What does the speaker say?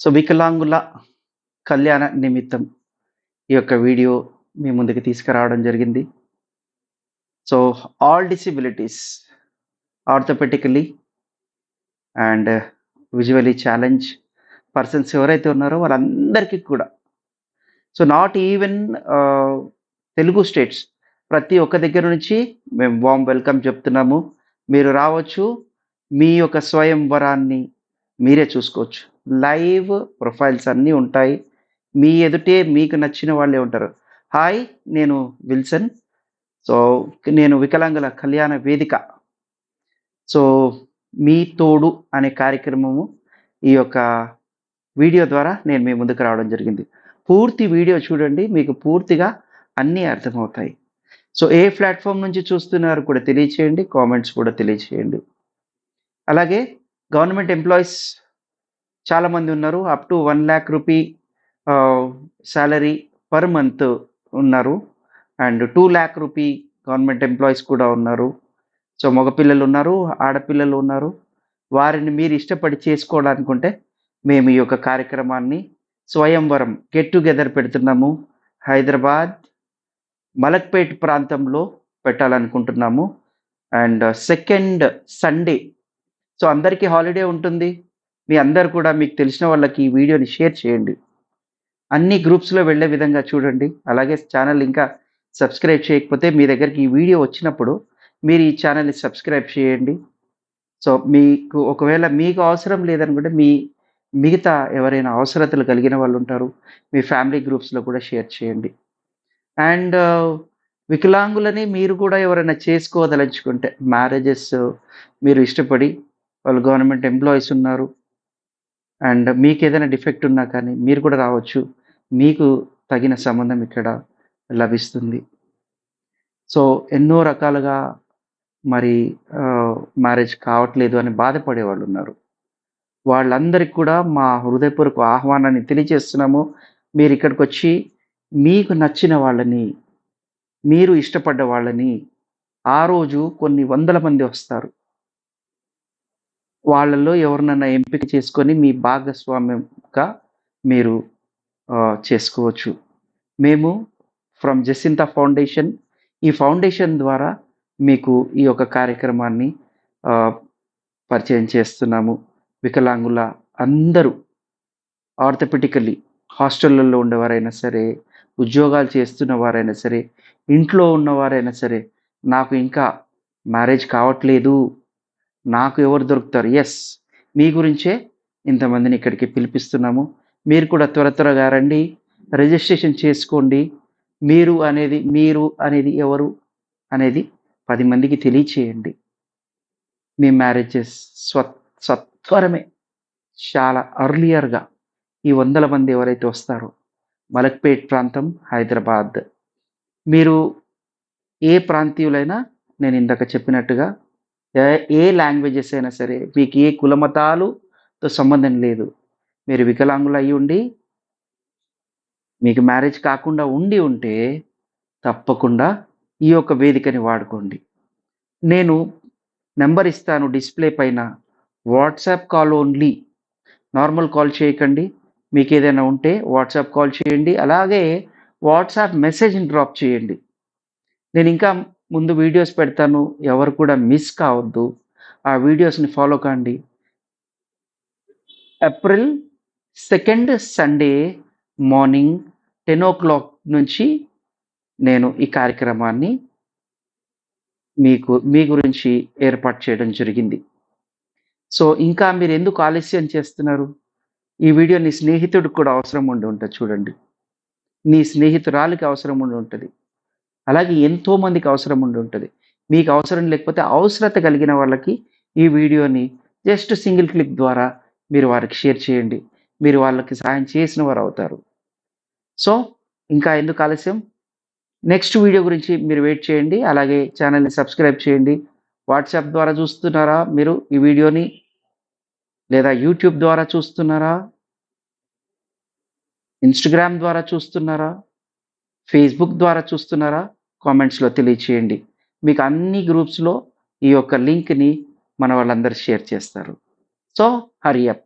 So, వికలాంగుల కళ్యాణ నిమిత్తం ఈ యొక్క వీడియో మీ ముందుకు తీసుకురావడం జరిగింది. So, all disabilities orthopaedically and visually challenge persons ఎవరైతే ఉన్నారో వాళ్ళందరికీ కూడా నాట్ ఈవెన్ తెలుగు స్టేట్స్ ప్రతి ఒక్క దగ్గర నుంచి మేము వార్మ్ వెల్కమ్ చెప్తున్నాము. మీరు రావచ్చు. మీ యొక్క స్వయంవరాన్ని మీరే చూసుకోవచ్చు. లైవ్ ప్రొఫైల్స్ అన్నీ ఉంటాయి. మీ ఎదుటే మీకు నచ్చిన వాళ్ళే ఉంటారు. హాయ్! నేను విల్సన్. సో, నేను వికలాంగుల కళ్యాణ వేదిక. సో, మీ తోడు అనే కార్యక్రమము ఈ యొక్క వీడియో ద్వారా నేను మీ ముందుకు రావడం జరిగింది. పూర్తి వీడియో చూడండి. మీకు పూర్తిగా అన్నీ అర్థమవుతాయి. సో, ఏ ప్లాట్‌ఫార్మ్ నుంచి చూస్తున్నారో కూడా తెలియచేయండి. కామెంట్స్ కూడా తెలియచేయండి. అలాగే గవర్నమెంట్ ఎంప్లాయీస్ చాలామంది ఉన్నారు. Up to 1,00,000 rupee salary per month ఉన్నారు. అండ్ 2,00,000 రూపీ గవర్నమెంట్ ఎంప్లాయీస్ కూడా ఉన్నారు. సో, మగపిల్లలు ఉన్నారు, ఆడపిల్లలు ఉన్నారు. వారిని మీరు ఇష్టపడి చేసుకోవాలనుకుంటే మేము ఈ యొక్క కార్యక్రమాన్ని స్వయంవరం గెట్ టుగెదర్ పెడుతున్నాము. హైదరాబాద్, మలక్పేట్ ప్రాంతంలో పెట్టాలనుకుంటున్నాము. And second Sunday. సో, అందరికీ హాలిడే ఉంటుంది. మీ అందరూ కూడా మీకు తెలిసిన వాళ్ళకి ఈ వీడియోని షేర్ చేయండి. అన్ని గ్రూప్స్‌లో వెళ్ళే విధంగా చూడండి. అలాగే ఛానల్ ఇంకా సబ్స్క్రైబ్ చేయకపోతే మీ దగ్గరికి ఈ వీడియో వచ్చినప్పుడు మీరు ఈ ఛానల్‌ని సబ్స్క్రైబ్ చేయండి. సో, మీకు ఒకవేళ మీకు అవసరం లేదనుకుంటే మిగతా ఎవరైనా అవసరతలు కలిగిన వాళ్ళుంటారు. మీ ఫ్యామిలీ గ్రూప్స్‌లో కూడా షేర్ చేయండి. అండ్ వికలాంగులని మీరు కూడా ఎవరైనా చేసుకోదలుచుకుంటే మ్యారేజెస్ మీరు ఇష్టపడి వాళ్ళు గవర్నమెంట్ ఎంప్లాయీస్ ఉన్నారు. అండ్ మీకేదైనా డిఫెక్ట్ ఉన్నా కానీ మీరు కూడా రావచ్చు. మీకు తగిన సంబంధం ఇక్కడ లభిస్తుంది. సో, ఎన్నో రకాలుగా మరి మ్యారేజ్ కావట్లేదు అని బాధపడే వాళ్ళున్నారు. వాళ్ళందరికి కూడా మా హృదయపూర్వక ఆహ్వానాన్ని తెలియజేస్తున్నాము. మీరిక్కడికొచ్చి మీకు నచ్చిన వాళ్ళని, మీరు ఇష్టపడ్డ వాళ్ళని ఆ రోజు కొన్ని వందల మంది వస్తారు. వాళ్ళలో ఎవరినన్నా ఎంపిక చేసుకొని మీ భాగస్వామ్యంగా మీరు చేసుకోవచ్చు. మేము ఫ్రమ్ జసింతా ఫౌండేషన్ ఈ ఫౌండేషన్ ద్వారా మీకు ఈ యొక్క కార్యక్రమాన్ని ఆహ్, పరిచయం చేస్తున్నాము. వికలాంగుల అందరూ ఆర్థోపెటికల్లీ హాస్టళ్ళల్లో ఉండేవారైనా సరే, ఉద్యోగాలు చేస్తున్న వారైనా సరే, ఇంట్లో ఉన్నవారైనా సరే, నాకు ఇంకా మ్యారేజ్ కావట్లేదు. నాకు ఎవరు దొరుకుతారు? యెస్. మీ గురించే ఇంతమందిని ఇక్కడికి పిలిపిస్తున్నాము. మీరు కూడా త్వరగా రండి. రిజిస్ట్రేషన్ చేసుకోండి. మీరు అనేది ఎవరు అనేది 10 మందికి తెలియచేయండి. మీ మ్యారేజెస్ సత్వరమే చాలా ఎర్లియర్‌గా ఈ వందల మంది ఎవరైతే వస్తారో మలక్పేట్ ప్రాంతం, హైదరాబాద్. మీరు ఏ ప్రాంతీయులైనా నేను ఇందాక చెప్పినట్టుగా ఏ ఏ లాంగ్వేజెస్ అయినా సరే, మీకు ఏ కులమతాలుతో సంబంధం లేదు. మీరు వికలాంగులయ్యుండి, మీకు మ్యారేజ్ కాకుండా ఉంటే తప్పకుండా ఈ యొక్క వేదికని వాడుకోండి. నేను నంబర్ ఇస్తాను డిస్‌ప్లే పైన. WhatsApp call only. Normal call చేయకండి. మీకేదైనా ఉంటే వాట్సాప్ కాల్ చేయండి. అలాగే వాట్సాప్ మెసేజ్‌ని డ్రాప్ చేయండి. నేనింకా ముందు వీడియోస్ పెడతాను. ఎవరు కూడా మిస్ కావద్దు. ఆ వీడియోస్‌ని ఫాలో కండి. ఏప్రిల్ 2 సండే మార్నింగ్ 10:00 నుంచి నేను ఈ కార్యక్రమాన్ని మీ గురించి ఏర్పాటు చేయడం జరిగింది. సో, ఇంకా మీరెందుకు ఆలస్యం చేస్తున్నారు? ఈ వీడియో నీ స్నేహితుడికి కూడా అవసరం ఉండి ఉంటది చూడండి. నీ స్నేహితురాలికి అవసరం ఉండి ఉంటది. అలాగే ఎంతో మందికి అవసరం ఉండి ఉంటది. మీకు అవసరం లేకపోతే అవసరత కలిగిన వాళ్ళకి ఈ వీడియోని జస్ట్ సింగిల్ క్లిక్ ద్వారా మీరు వారికి షేర్ చేయండి. మీరు వాళ్ళకి సహాయం చేసిన వారవుతారు. సో, ఇంకా ఎందుకు ఆలస్యం? నెక్స్ట్ వీడియో గురించి మీరు వెయిట్ చేయండి. అలాగే ఛానెల్‌ని సబ్స్క్రైబ్ చేయండి. వాట్సాప్ ద్వారా చూస్తున్నారా మీరు ఈ వీడియోని? లేదా యూట్యూబ్ ద్వారా చూస్తున్నారా? ఇన్‌స్టాగ్రామ్ ద్వారా చూస్తున్నారా? ఫేస్‌బుక్ ద్వారా చూస్తున్నారా? కామెంట్స్‌లో తెలియచేయండి. మీకు అన్ని గ్రూప్స్‌లో ఈ యొక్క లింక్‌ని మన వాళ్ళందరూ షేర్ చేస్తారు. So, hurry up.